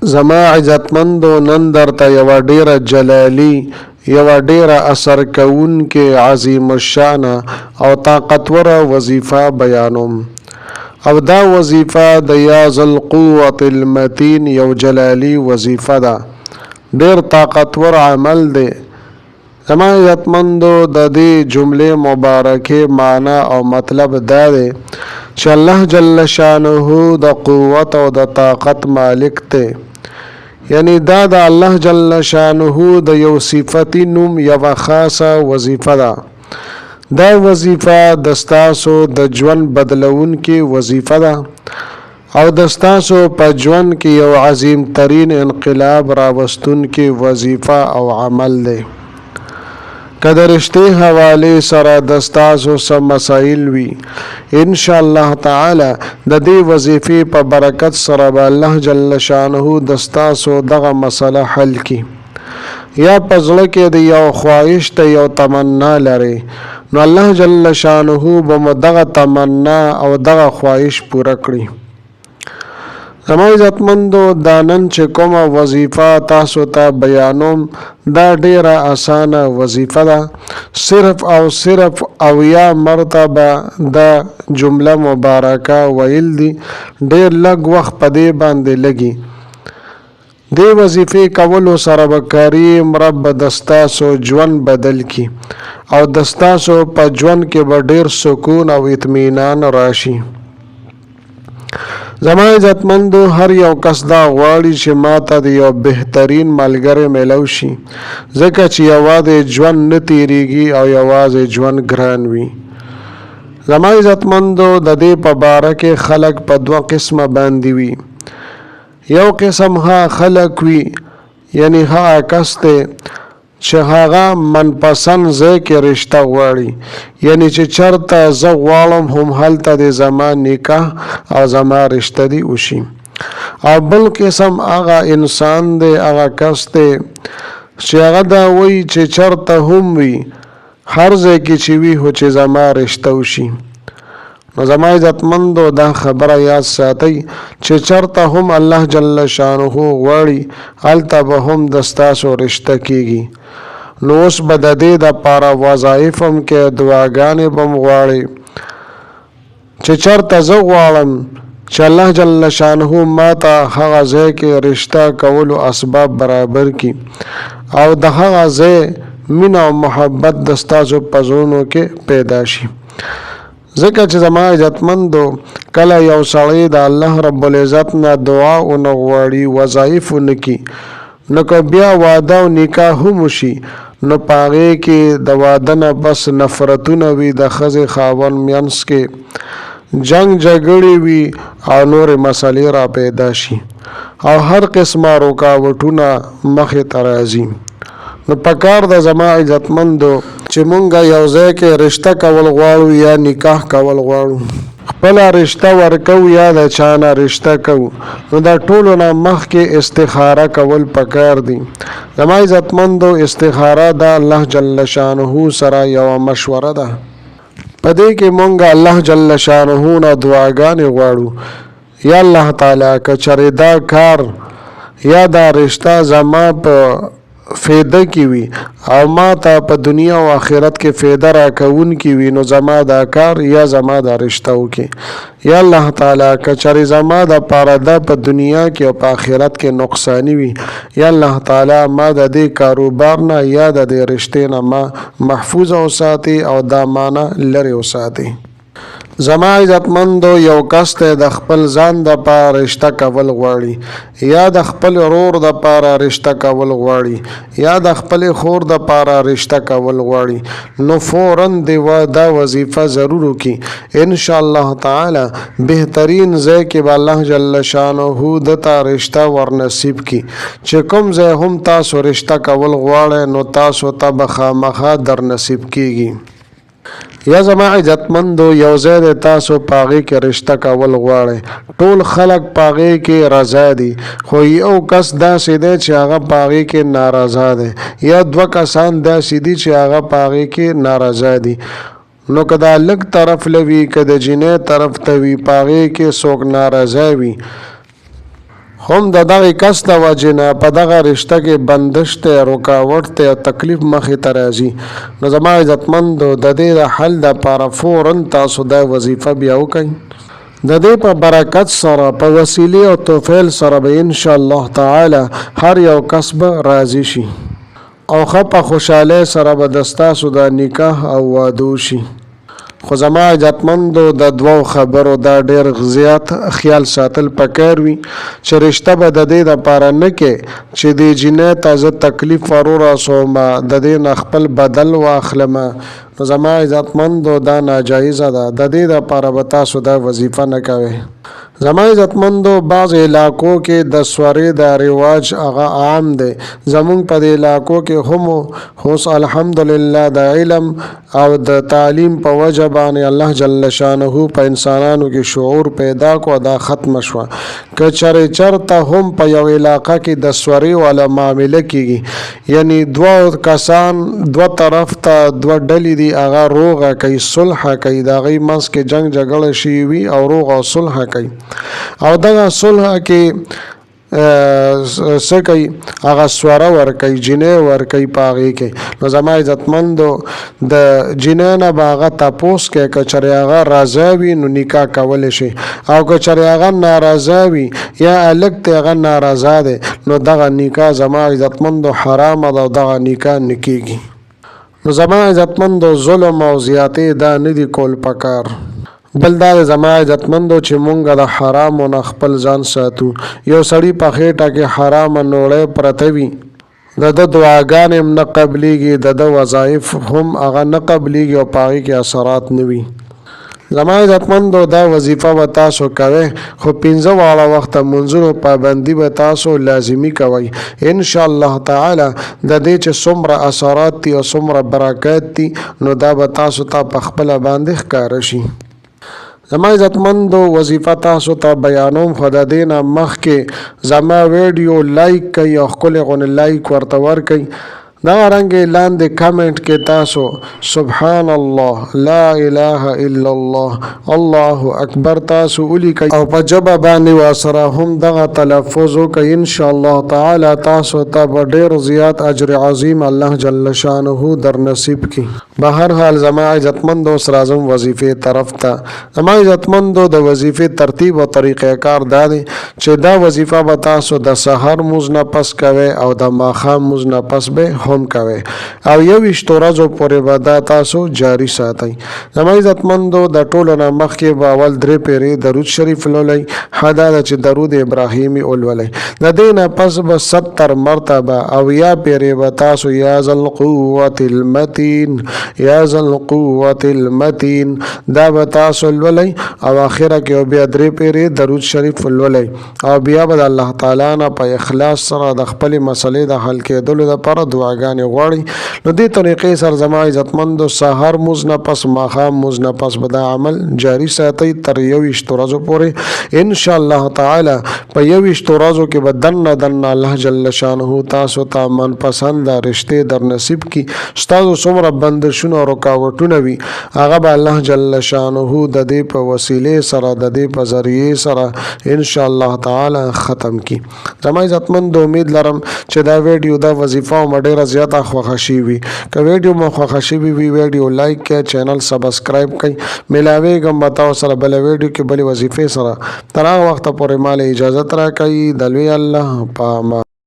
زما عزتمندو نن درته یوه ډیره جلالي یوه ډیره اثر کوونکې عظیم الشانه او طاقتوره وظیفه بیانوم، او دا وظیفه د یا ذوالقوة المتین یو جلالی وظیفه ده. ډیر طاقتور عمل دی. زما عزتمندو د دې جملې مبارکې معنی او مطلب دا دی چې الله جل شانه د قوت او د طاقت مالک دی. یعنی دا د الله جل شانه د یو صفتی نوم یوه خاصه وظیفه ده. دا وظیفه د ستاسو د ژوند بدلونکې وظیفه ده او د ستاسو په ژوند کې یو عظیم ترین انقلاب راوستونکې وظیفه او عمل دی. که د رشتې حوالې سره د ستاسو څه مسایل وي، انشاءالله تعالی د دې وظیفې په برکت سره به الله جل شانه د ستاسو دغه مسله حل کړي. یا په زړه کې د یو خواهش ته یو تمنا لرئ، نو الله جل شانه به مو دغه تمنا او دغه خواهش پوره کړي. زما عزتمندو دا نن چې کومه وظیفه تاسو ته بیانوم دا ډیره اسانه وظیفه ده. صرف او صرف اویا مرتبه دا جمله مبارکه ویل دي. ډیر لږ وخت په دې باندې لګي. دې وظیفې کولو سره به کریم رب د ستاسو ژوند بدل کړي او د ستاسو په ژوند کې به ډیر سکون او اطمینان راشي. زما عزتمندو هر یو کس دا غواړي چې ما ته د یو بهترین ملګری میلو شي، ځکه چې یوازې ژوند نه تیریږي او یوازې ژوند ګران وي. زما عزتمندو د دې په باره کې خلک په دوه قسمه باندې وي. یو قسم ها خلک وي، یعنی ها کس دی چې هغه منپسند ځای کې رشته غواړي، یعنی چې چرته زه غواړم هم هلته د زما نکاح او زما رشته دی وشي. او بل قسم هغه انسان دی، هغه کس دی چې هغه دا وایي چې چرته هم وي، هر ځای کې چې وي خو چې زما رشته وشي. نو زما عزتمندو دا خبره یاد ساتئ چې چرته هم الله جل شانه غواړي هلته به هم د ستاسو رشته کیږي. نو اوس به د دې دپاره وظایف هم کې دعاګانې به م غواړئ چې چرته زه غواړم چې الله جل شانه ما ته هغه ځای کې رشته کولو اسباب برابر کړي او د هغه ځای مینه او محبت د ستاسو په زړونو کې پیدا شي. ځکه چې زما عزتمندو کله یو سړی د الله رب العزت نه دعا ونه غواړي، وظایف ونه کړي، نو که بیا واده او نکاح هم وشي نو په هغې کې د واده نه بس نفرتونه وي، د ښځې خاوند منځ کې جنګ جګړې وي او نورې مسلې را پیدا شي او هر قسمه رکاوټونه مخې ته راځي. نو پکار د زما عزتمندو چې مونږ یو ځای کې رشته کول غواړو یا نکاح کول غواړو، خپله رشته ورکو یا د چانه رشته کوو، نو دا ټولو نه مخکې استخاره کول پکار دي. زما عزتمندو استخاره دا الله جل شانه سره یوه مشوره ده. په دې کې مونږ الله جل شانه نه دعاګانې غواړو، یا الله تعالی که چېرې دا کار یا دا رشته زما په فایده کې وي او ما ته په دنیا او آخرت کې فایده راکوونکې وي، نو زما دا کار یا زما دا رشته وکړي. یا الله تعالی که چېرې زما دپاره دا په دنیا کې او په آخرت کې نقصاني وي، یا الله تعالی ما د دې کاروبار نه یا د دې رشتې نه ما محفوظ وساتي او دا مانه لرې وساتي. زما عزتمندو یو کس ته د خپل ځان دپاره رشته کول غواړي، یا د خپل ورور دپاره رشته کول غواړي، یا د خپلې خور دپاره رشته کول غواړي، نو فوراً دا وظیفه ضرور وکړي. انشاءالله تعالی بهترین ځای کې به الله جل شانه دته رشته ورنصیب کړي. چې کوم ځای هم تاسو رشته کول غواړئ نو تاسو ته به خامخا در نصیب کیږي. یا زما عزتمندو یو ځای د تاسو په هغې کې رشته کول غواړئ، ټول خلک په هغې کې رضا دي، خو یو کس داسې دی چې هغه په هغې کې نارضا دی، یا دوه کسان داسې دي چې هغه په هغې کې نارضا دي. نو که دا لږ طرف لوي که د جنۍ طرف ته وي په هغې کې څوک نارضا وي، هم د دغه کس د وجې نه په دغه رشته کې بندش ته رکاوټ ته تکلیف مخې ته راځي نو زما عزتمندو د دې د حل دپاره فوراً تاسو دا وظیفه بیا وکړئ د دې په برکت سره په وسیلې او توفیل سره به انشاءالله تعالی هر یو کس به راضي شي او ښه په خوشحالۍ سره به د ستاسو د نکاح او واده شي خو زما عزتمندو د دوو خبرو دا ډېر زیات خیال ساتل پکار وي چې رشته به د دې دپاره نه کې چې دې جینۍ ته زه تکلیف ور ورسوم د دې نه خپل بدل واخلم نو زما عزتمندو دا ناجایزه ده د دې دپاره به تاسو دا وظیفه نه کوئ زما عزتمندو بعض علاقو کې د سورې د رواج هغه عام دی زمونږ په دې علاقو کې هم اوس الحمدلله د علم او د تعلیم په وجه باندې الله جل شانه په انسانانو کې شعور پیدا کو دا ختم شوه که چرته هم په یو علاقه کې د سورې والا معامله کېږي یعنی دوه کسان دوه طرف ته دوه ډلې دي هغه روغه کوي صلح کوي د هغوی منځ کې جنګ جګړه شوي وي او روغ او صلح کوي او دغه صلح کې څه کوي هغه سوره ورکوي جینۍ ورکوي په هغې کې نو زما عزتمندو د جینۍ نه به هغه تپوس کوي که چېرې هغه راضه وي نو نکاح کولی شي او که چېرې هغه ناراضه وي یا هلک ته هغه ناراضه دی نو دغه نکاح زما عزتمندو حرامه ده او دغه نکاح نه کېږي نو زما عزتمندو ظلم او زیاتې دا نه دي کول پکار بل دا زما عزتمندو چې مونږ د حرامو نه خپل ځان ساتو یو سړي په خېټه کې حرامه نوړی پرته وي د ده دعاګانې هم نه قبلیږي د ده وظایف هم هغه نه قبلیږي او په هغې کې اثرات نه وي زما عزتمندو دا وظیفه به تاسو کوئ خو 15 واړه وخته منځونو پابندي به تاسو لازمي کوئ انشاءالله تعالی د دې چې څومره اثرات دي او څومره برکات دي نو دا به تاسو ته په خپله باندې ښکاره شي زما عزتمندو وظیفه تاسو ته بیانوم خو د دې نه مخکې زما ویډیو لایک کوئ او ښکلې غونې لایک ورته ورکوئ دغه رنګې لاندې کمنټ کې تاسو سبحان الله لا اله الا الله الله اکبر تاسو ولیکئ او په ژبه باندې ورسره هم دغه تلفظ وکئ انشاءالله تعالی تاسو ته به ډېر زیات اجر عظیم الله جل شانه در نصیب کړي به هر حال زما عزتمندو اوس راځم وظیفې طرف ته زما عزتمندو د وظیفې ترتیب او طریقې کار دا دی چې دا وظیفه به تاسو د سحر مونځ نه پس کوئ او د ماښام مونځ نه پس به هم کوي او 21 ورځو پورې به دا تاسو جاری ساتئ زما عزتمندو د ټولو نه مخکې به اول 3 پیرې درود شریف لولئ ښه دا ده چې درود ابراهیمي ولولئ د دې نه پس به 70 مرتبه او یا پیرې به تاسو یا ذا القوة المتین یا ذا القوة المتین دا به تاسو لولئ او آخره کې بیا 3 پیرې درود شریف لولئ او بیا به د الله تعالی نه په اخلاص سره د خپلې مسلې د حل کېدلو لپاره دعاګانې غواړي نو دې طریقې سره زما عزتمندو سحر مونځ نه پس ماښام مونځ نه پس به دا عمل جاری ساتئ تر 21 ورځو پورې انشاءالله تعالی په 21 ورځو کې به دننه الله جل شانه تاسو ته منپسنده رشتې در نصیب کړي ستاسو څومره بندشونه او رکاوټونه وي هغه به الله جل شانه د دې په وسیلې سره د دې په ذریعې سره انشاءالله تعالی ختم کړي زما عزتمندو امید لرم چې دا ویډیو دا وظیفه مو ډېره زیاته خوښه شوي که ویډیو مو خوښه شوي وي ویډیو لایک کړئ چینل سبسکرایب کړئ ملاویږم به تاسو سره بله ویډیو کې بلې وظیفې سره تر هغه وخته پورې ماله اجازت راکوئ د لوی الله په امان